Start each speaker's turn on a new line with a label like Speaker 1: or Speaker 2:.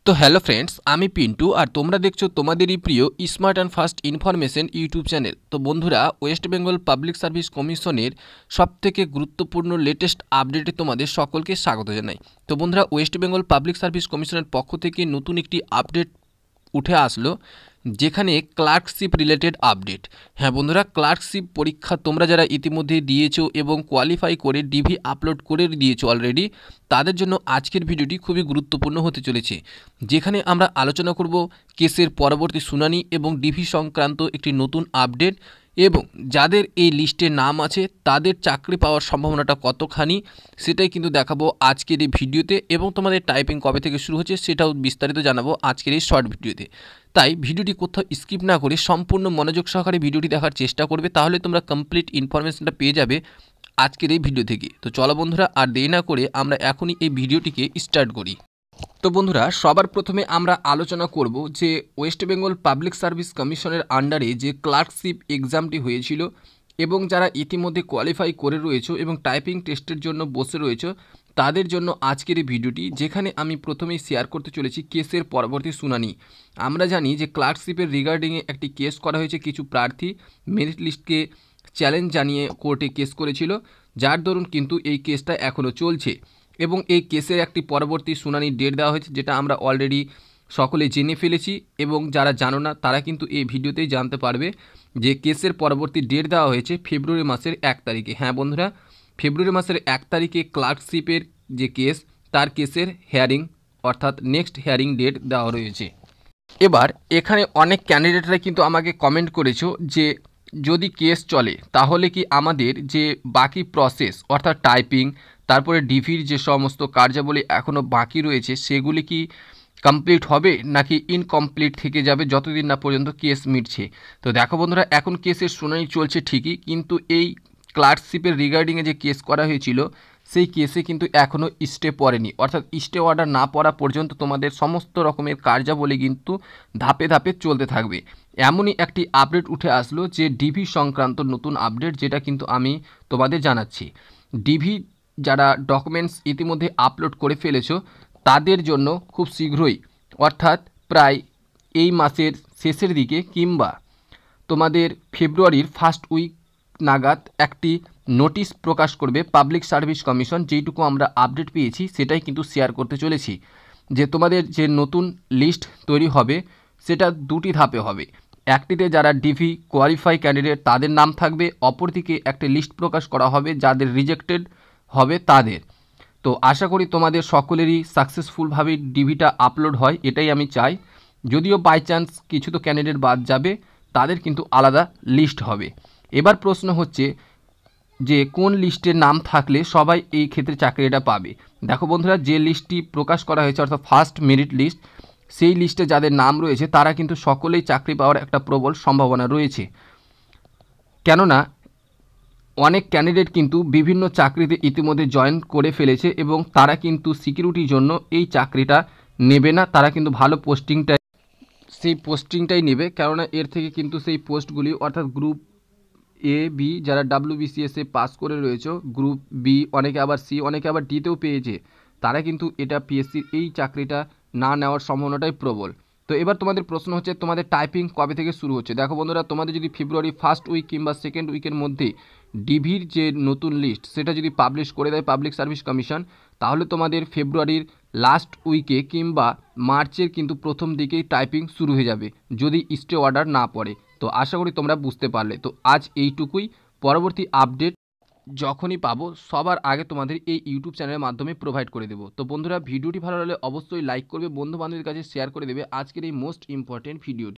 Speaker 1: তো hello friends, আমি পিন্টু আর তোমরা দেখছো তোমাদেরই প্রিয় smart and fast information YouTube channel. তো বন্ধুরা, ওয়েস্ট বেঙ্গল পাবলিক সার্ভিস কমিশনের সবথেকে গুরুত্বপূর্ণ লেটেস্ট আপডেটে তোমাদের সকলকে স্বাগত জানাই। তো বন্ধুরা, ওয়েস্ট বেঙ্গল পাবলিক সার্ভিস কমিশনের পক্ষ থেকে নতুন একটি আপডেট উঠে আসলো, যেখানে ক্লার্কশিপ রিলেটেড আপডেট। হ্যাঁ বন্ধুরা, ক্লার্কশিপ পরীক্ষা তোমরা যারা ইতিমধ্যে দিয়েছো এবং কোয়ালিফাই করে ডিভি আপলোড করে দিয়েছো অলরেডি, তাদের জন্য আজকের ভিডিওটি খুবই গুরুত্বপূর্ণ হতে চলেছে, যেখানে আমরা আলোচনা করব কেসের পরবর্তী শুনানি এবং ডিভি সংক্রান্ত একটি নতুন আপডেট, এবং যাদের এই লিস্টে নাম আছে তাদের চাকরি পাওয়ার সম্ভাবনাটা কতখানি সেটাই কিন্তু দেখাবো আজকের এই ভিডিওতে, এবং তোমাদের টাইপিং কবে থেকে শুরু হচ্ছে সেটাও বিস্তারিত জানাবো আজকের এই শর্ট ভিডিওতে। তাই ভিডিওটি কোথাও স্কিপ না করে সম্পূর্ণ মনোযোগ সহকারে ভিডিওটি দেখার চেষ্টা করবে, তাহলে তোমরা কমপ্লিট ইনফরমেশনটা পেয়ে যাবে আজকের এই ভিডিও থেকে। তো চলো বন্ধুরা, আর দেরি না করে আমরা এখনই এই ভিডিওটিকে স্টার্ট করি। তো বন্ধুরা, সবার প্রথমে আমরা আলোচনা করব যে ওয়েস্ট বেঙ্গল পাবলিক সার্ভিস কমিশনের আন্ডারে যে ক্লার্কশিপ এক্সামটি হয়েছিল এবং যারা ইতিমধ্যে কোয়ালিফাই করে রয়েছে এবং টাইপিং টেস্টের জন্য বসে রয়েছে তাদের জন্য আজকের এই ভিডিওটি, যেখানে আমি প্রথমেই শেয়ার করতে চলেছি কেসের পরবর্তী শুনানি। আমরা জানি যে ক্লার্কশিপের রিগার্ডিংয়ে একটি কেস করা হয়েছে, কিছু প্রার্থী মেরিট লিস্টকে চ্যালেঞ্জ জানিয়ে কোর্টে কেস করেছিল, যার দরুন কিন্তু এই কেসটা এখনও চলছে এবং এই কেসের একটি পরবর্তী শুনানির ডেট দেওয়া হয়েছে, যেটা আমরা অলরেডি সকলে জেনে ফেলেছি, এবং যারা জানো না তারা কিন্তু এই ভিডিওতেই জানতে পারবে যে কেসের পরবর্তী ডেট দেওয়া হয়েছে ফেব্রুয়ারি মাসের 1 তারিখে। হ্যাঁ বন্ধুরা, ফেব্রুয়ারি মাসের 1 তারিখে ক্লার্কশিপের যে কেস, তার কেসের হেয়ারিং অর্থাৎ নেক্সট হেয়ারিং ডেট দেওয়া রয়েছে। এবার এখানে অনেক ক্যান্ডিডেটরা কিন্তু আমাকে কমেন্ট করেছো যে যদি কেস চলে তাহলে কি আমাদের যে বাকি প্রসেস অর্থাৎ টাইপিং, তারপরে ডিভির যে সমস্ত কার্যাবলী এখনও বাকি রয়েছে সেগুলি কি কমপ্লিট হবে নাকি ইনকমপ্লিট থেকে যাবে যতদিন না পর্যন্ত কেস মিটছে। তো দেখো বন্ধুরা, এখন কেসের শুনানি চলছে ঠিকই, কিন্তু এই ক্লার্কশিপের রিগার্ডিংয়ে যে কেস করা হয়েছিল সেই কেসে কিন্তু এখনও স্টে পড়েনি, অর্থাৎ স্টে অর্ডার না পড়া পর্যন্ত তোমাদের সমস্ত রকমের কার্যাবলী কিন্তু ধাপে ধাপে চলতে থাকবে। এমনই একটি আপডেট উঠে আসলো যে ডিভি সংক্রান্ত নতুন আপডেট, যেটা কিন্তু আমি তোমাদের জানাচ্ছি। ডিভি যারা ডকুমেন্টস ইতিমধ্যে আপলোড করে ফেলেছো তাদের জন্য খুব শীঘ্রই, অর্থাৎ প্রায় এই মাসের শেষের দিকে কিংবা তোমাদের ফেব্রুয়ারির ফার্স্ট উইক নাগাদ একটি নোটিশ প্রকাশ করবে পাবলিক সার্ভিস কমিশন। যেইটুকু আমরা আপডেট পেয়েছি সেটাই কিন্তু শেয়ার করতে চলেছি, যে তোমাদের যে নতুন লিস্ট তৈরি হবে সেটা দুটি ধাপে হবে। একটিতে যারা ডিভি কোয়ালিফাই ক্যান্ডিডেট তাদের নাম থাকবে, অপরদিকে একটা লিস্ট প্রকাশ করা হবে যাদের রিজেক্টেড হবে তাদের। তো আশা করি তোমাদের সকলেরই সাকসেসফুলভাবে ডিভিটা আপলোড হয়, এটাই আমি চাই। যদিও বাই চান্স কিছু তো ক্যান্ডিডেট বাদ যাবে, তাদের কিন্তু আলাদা লিস্ট হবে। এবার প্রশ্ন হচ্ছে যে কোন লিস্টের নাম থাকলে সবাই এই ক্ষেত্রে চাকরিটা পাবে। দেখো বন্ধুরা, যে লিস্টটি প্রকাশ করা হয়েছে অর্থাৎ ফার্স্ট মেরিট লিস্ট, সেই লিস্টে যাদের নাম রয়েছে তারা কিন্তু সকলেই চাকরি পাওয়ার একটা প্রবল সম্ভাবনা রয়েছে। কেননা অনেক ক্যান্ডিডেট কিন্তু বিভিন্ন চাকরিতে ইতিমধ্যে জয়েন করে ফেলেছে এবং তারা কিন্তু সিকিউরিটির জন্য এই চাকরিটা নেবে না, তারা কিন্তু ভালো পোস্টিংটাই নেবে। কেননা এর থেকে কিন্তু সেই পোস্টগুলি অর্থাৎ গ্রুপ এ বি যারা WBCS-এ পাস করে রয়েছে, গ্রুপ বি, অনেকে আবার সি, অনেকে আবার ডিতেও পেয়েছে, তারা কিন্তু এটা পিএসসির এই চাকরিটা না নেওয়ার সম্ভাবনাটাই প্রবল। তো এবার তোমাদের প্রশ্ন হচ্ছে তোমাদের টাইপিং কবে থেকে শুরু হচ্ছে। দেখো বন্ধুরা, তোমাদের যদি ফেব্রুয়ারি ফার্স্ট উইক কিংবা সেকেন্ড উইকের মধ্যে ডিভির যে নতুন লিস্ট সেটা যদি পাবলিশ করে দেয় পাবলিক সার্ভিস কমিশন, তাহলে তোমাদের ফেব্রুয়ারির লাস্ট উইকে কিংবা মার্চের কিন্তু প্রথম দিকেই টাইপিং শুরু হয়ে যাবে, যদি স্টে অর্ডার না পড়ে। তো আশা করি তোমরা বুঝতে পারলে। তো আজ এইটুকুই, পরবর্তী আপডেট যখনই পাবো সবার আগে তোমাদের এই ইউটিউব চ্যানেলের মাধ্যমে প্রোভাইড করে দেবো। তো বন্ধুরা, ভিডিওটি ভালো লাগলে অবশ্যই লাইক করবে, বন্ধু বান্ধবের কাছে শেয়ার করে দেবে আজকের এই মোস্ট ইম্পর্টেন্ট ভিডিওটি।